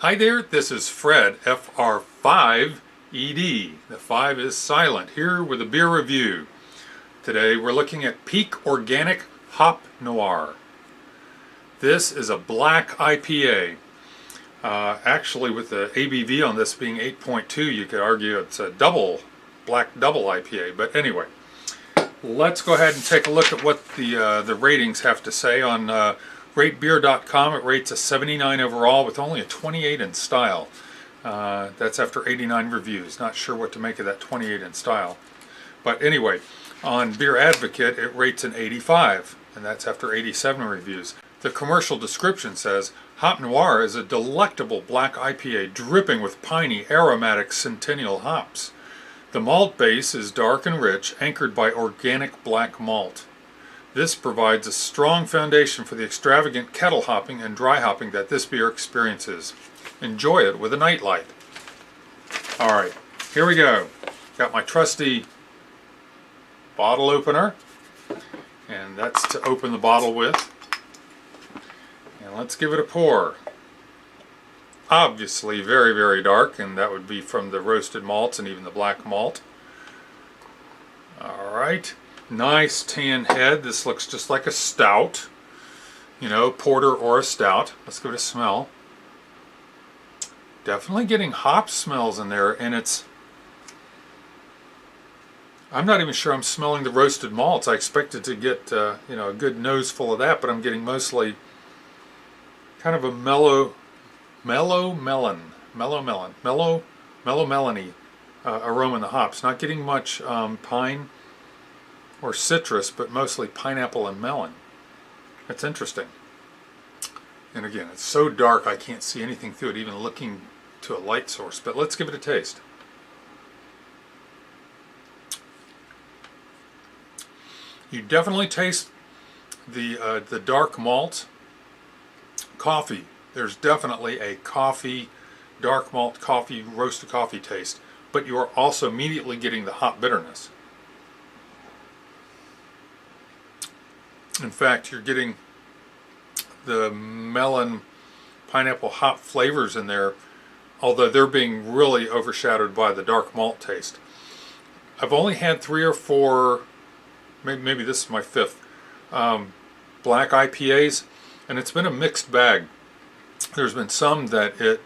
Hi there, this is Fred, FR5ED. The 5 is silent, here with a beer review. Today we're looking at Peak Organic Hop Noir. This is a black IPA. Actually, with the ABV on this being 8.2, you could argue it's a black double IPA. But anyway, let's go ahead and take a look at what the ratings have to say on ratebeer.com. It rates a 79 overall with only a 28 in style. That's after 89 reviews. Not sure what to make of that 28 in style. But anyway, on Beer Advocate it rates an 85, and that's after 87 reviews. The commercial description says, Hop Noir is a delectable black IPA dripping with piney, aromatic centennial hops. The malt base is dark and rich, anchored by organic black malt. This provides a strong foundation for the extravagant kettle hopping and dry hopping that this beer experiences. Enjoy it with a nightlight. Alright, here we go. Got my trusty bottle opener, and that's to open the bottle with. And let's give it a pour. Obviously very, very dark, and that would be from the roasted malts and even the black malt. Alright. Nice tan head. This looks just like a stout, you know, porter or a stout. Let's give it a smell. Definitely getting hop smells in there, and I'm not even sure I'm smelling the roasted malts. I expected to get you know, a good nose full of that, but I'm getting mostly kind of a mellow melony aroma in the hops. Not getting much pine or citrus, but mostly pineapple and melon. That's interesting. And again, it's so dark I can't see anything through it, even looking to a light source. But let's give it a taste. You definitely taste the dark malt coffee. There's definitely a coffee, dark malt coffee, roasted coffee taste, but you are also immediately getting the hop bitterness. In fact, you're getting the melon, pineapple, hop flavors in there, although they're being really overshadowed by the dark malt taste. I've only had 3 or 4, maybe this is my 5th, black IPAs, and it's been a mixed bag. There's been some that it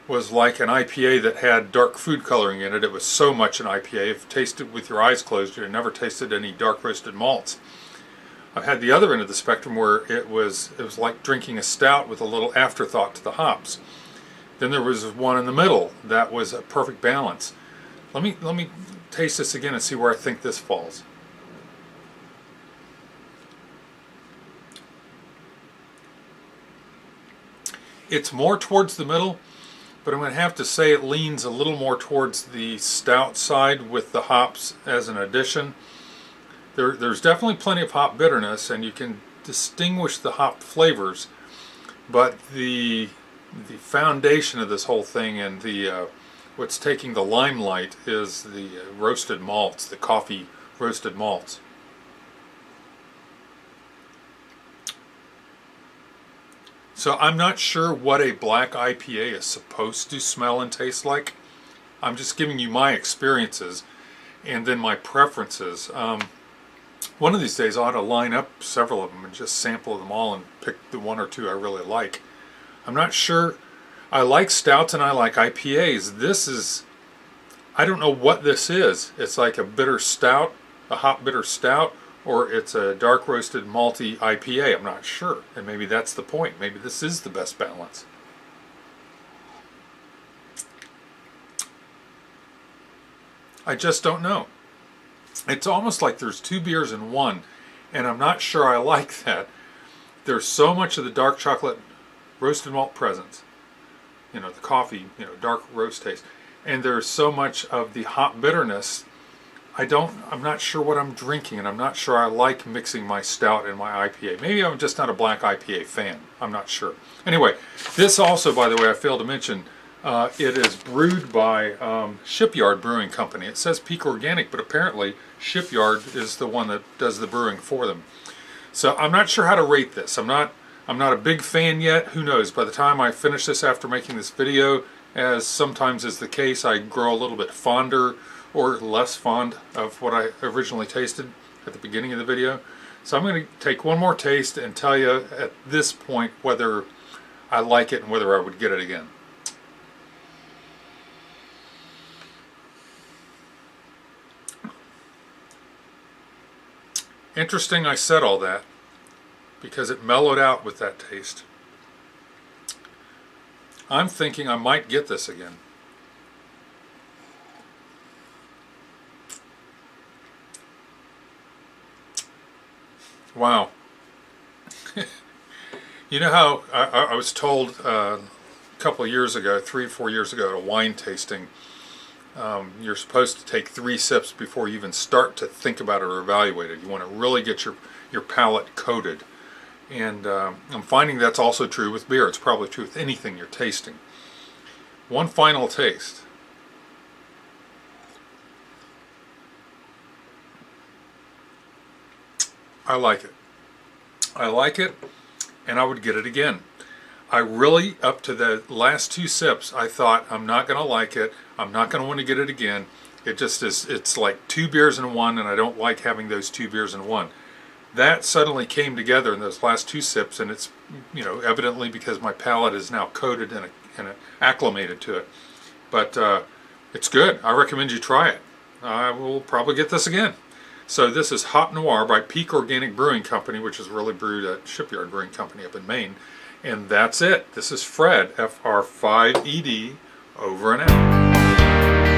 was like an IPA that had dark food coloring in it. It was so much an IPA. If you tasted with your eyes closed, you never tasted any dark roasted malts. I've had the other end of the spectrum where it was like drinking a stout with a little afterthought to the hops. Then there was one in the middle that was a perfect balance. Let me taste this again and see where I think this falls. It's more towards the middle, but I'm going to have to say it leans a little more towards the stout side with the hops as an addition. There's definitely plenty of hop bitterness, and you can distinguish the hop flavors, but the foundation of this whole thing and what's taking the limelight is the roasted malts, the coffee roasted malts. So I'm not sure what a black IPA is supposed to smell and taste like. I'm just giving you my experiences and then my preferences. One of these days I ought to line up several of them and just sample them all and pick the 1 or 2 I really like. I'm not sure. I like stouts and I like IPAs. I don't know what this is. It's like a bitter stout, a hop bitter stout, or it's a dark roasted malty IPA. I'm not sure. And maybe that's the point. Maybe this is the best balance. I just don't know. It's almost like there's 2 beers in one, and I'm not sure I like that. There's so much of the dark chocolate roasted malt presence, you know, the coffee, you know, dark roast taste, and there's so much of the hop bitterness. I'm not sure what I'm drinking, and I'm not sure I like mixing my stout and my IPA. Maybe I'm just not a black IPA fan. I'm not sure. Anyway, this also, by the way, I failed to mention, it is brewed by Shipyard Brewing Company. It says Peak Organic, but apparently Shipyard is the one that does the brewing for them. So I'm not sure how to rate this. I'm I'm not a big fan yet. Who knows? By the time I finish this after making this video, as sometimes is the case, I grow a little bit fonder or less fond of what I originally tasted at the beginning of the video. So I'm going to take one more taste and tell you at this point whether I like it and whether I would get it again. Interesting I said all that, because it mellowed out with that taste. I'm thinking I might get this again. Wow. You know how I was told a couple of years ago, 3 or 4 years ago, at a wine tasting, you're supposed to take 3 sips before you even start to think about it or evaluate it. You want to really get your palate coated. And I'm finding that's also true with beer. It's probably true with anything you're tasting. One final taste. I like it. I like it, and I would get it again. I really, up to the last 2 sips, I thought, I'm not going to like it. I'm not going to want to get it again. It just is, it's like 2 beers in one, and I don't like having those 2 beers in one. That suddenly came together in those last 2 sips, and it's, you know, evidently because my palate is now coated and acclimated to it. But it's good. I recommend you try it. I will probably get this again. So this is Hop Noir by Peak Organic Brewing Company, which is really brewed at Shipyard Brewing Company up in Maine. And that's it. This is Fred, FR5ED, over and out.